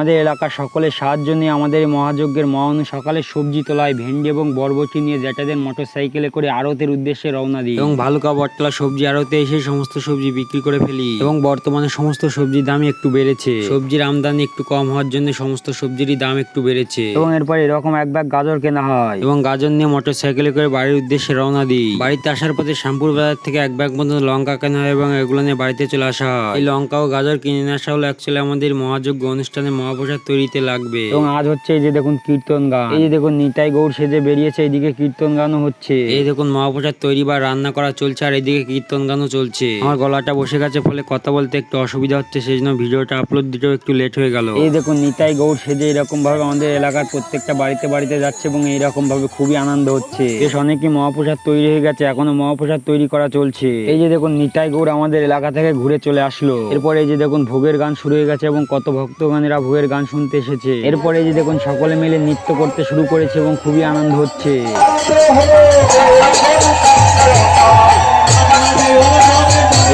আমাদের এলাকার সকলের সাহায্য নিয়ে আমাদের এই মহাযজ্ঞের মহান সকালে সবজি তোলায় ভেন্ডি এবং বরবটি নিয়ে জ্যাঠাদের মোটর সাইকেলে করে আড়তের উদ্দেশ্যে রওনা দিই এবং ভালুকা বটতলা সবজি আড়তে এসে সমস্ত সবজি বিক্রি করে ফেলি। এবং বর্তমানে সমস্ত সবজির দাম একটু বেড়েছে, সবজির আমদানি একটু কম হওয়ার জন্য সমস্ত সবজিরই দাম একটু বেড়েছে। এবং এরপর এরকম এক ব্যাগ গাজর কেনা হয় এবং গাজর নিয়ে মোটর সাইকেলে করে বাড়ির উদ্দেশ্যে রওনা দিই। বাড়িতে আসার পথে শ্যামপুর বাজার থেকে এক ব্যাগ মতো লঙ্কা কেনা হয় এবং এগুলো নিয়ে বাড়িতে চলে আসা হয়। এই লঙ্কা ও গাজর কিনে নিয়ে আসা হলো অ্যাকচুয়ালি আমাদের মহাযজ্ঞ অনুষ্ঠানে মহাপ্রসাদ তৈরিতে লাগবে। এবং আজ হচ্ছে এই যে দেখুন কীর্তন গান, এই যে দেখুন নিতাই গৌড় সেজে বেরিয়েছে, এইদিকে কীর্তন গানও হচ্ছে। এই দেখুন মহাপ্রসাদ তৈরি বা রান্না করা চলছে আর এইদিকে কীর্তন গানও চলছে। আমার গলাটা বসে গেছে, ফলে কথা বলতে একটু অসুবিধা হচ্ছে, সেই জন্য ভিডিওটা আপলোড দিতেও একটু লেট হয়ে গেল। এই দেখুন নিতাই গৌড় সেজে এরকম ভাবে আমাদের এলাকার প্রত্যেকটা বাড়িতে বাড়িতে যাচ্ছে এবং এইরকম ভাবে খুবই আনন্দ হচ্ছে। বেশ অনেকই মহাপ্রসাদ তৈরি হয়ে গেছে, এখনো মহাপ্রসাদ তৈরি করা চলছে। এই যে দেখুন নিতাই গৌড় আমাদের এলাকা থেকে ঘুরে চলে আসলো। এরপর এই যে দেখুন ভোগের গান শুরু হয়ে গেছে এবং কত ভক্তগণেরা ভোগের গান শুনতে এসেছে। এরপর এই যে দেখুন সকলে মিলে নৃত্য করতে শুরু করেছে এবং খুবই আনন্দ হচ্ছে।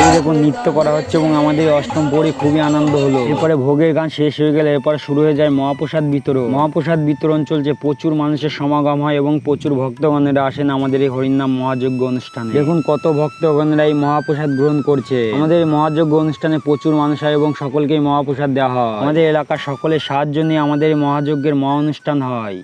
এই দেখুন নৃত্য করা হচ্ছে এবং আমাদের অষ্টম পরে খুবই আনন্দ হলো। এরপরে ভোগের গান শেষ হয়ে গেলে এরপরে শুরু হয়ে যায় মহাপ্রসাদ বিতরণ। মহাপ্রসাদ বিতরণ চলছে, প্রচুর মানুষের সমাগম হয় এবং প্রচুর ভক্তগণেরা আসেন আমাদের এই হরিনাম মহাযজ্ঞ অনুষ্ঠানে। দেখুন কত ভক্তগণেরা এই মহাপ্রসাদ গ্রহণ করছে। আমাদের এই মহাযজ্ঞ অনুষ্ঠানে প্রচুর মানুষ হয় এবং সকলকেই মহাপ্রসাদ দেওয়া হয়। আমাদের এলাকার সকলের সাহায্য নিয়ে আমাদের এই মহাযজ্ঞের মহা অনুষ্ঠান হয়।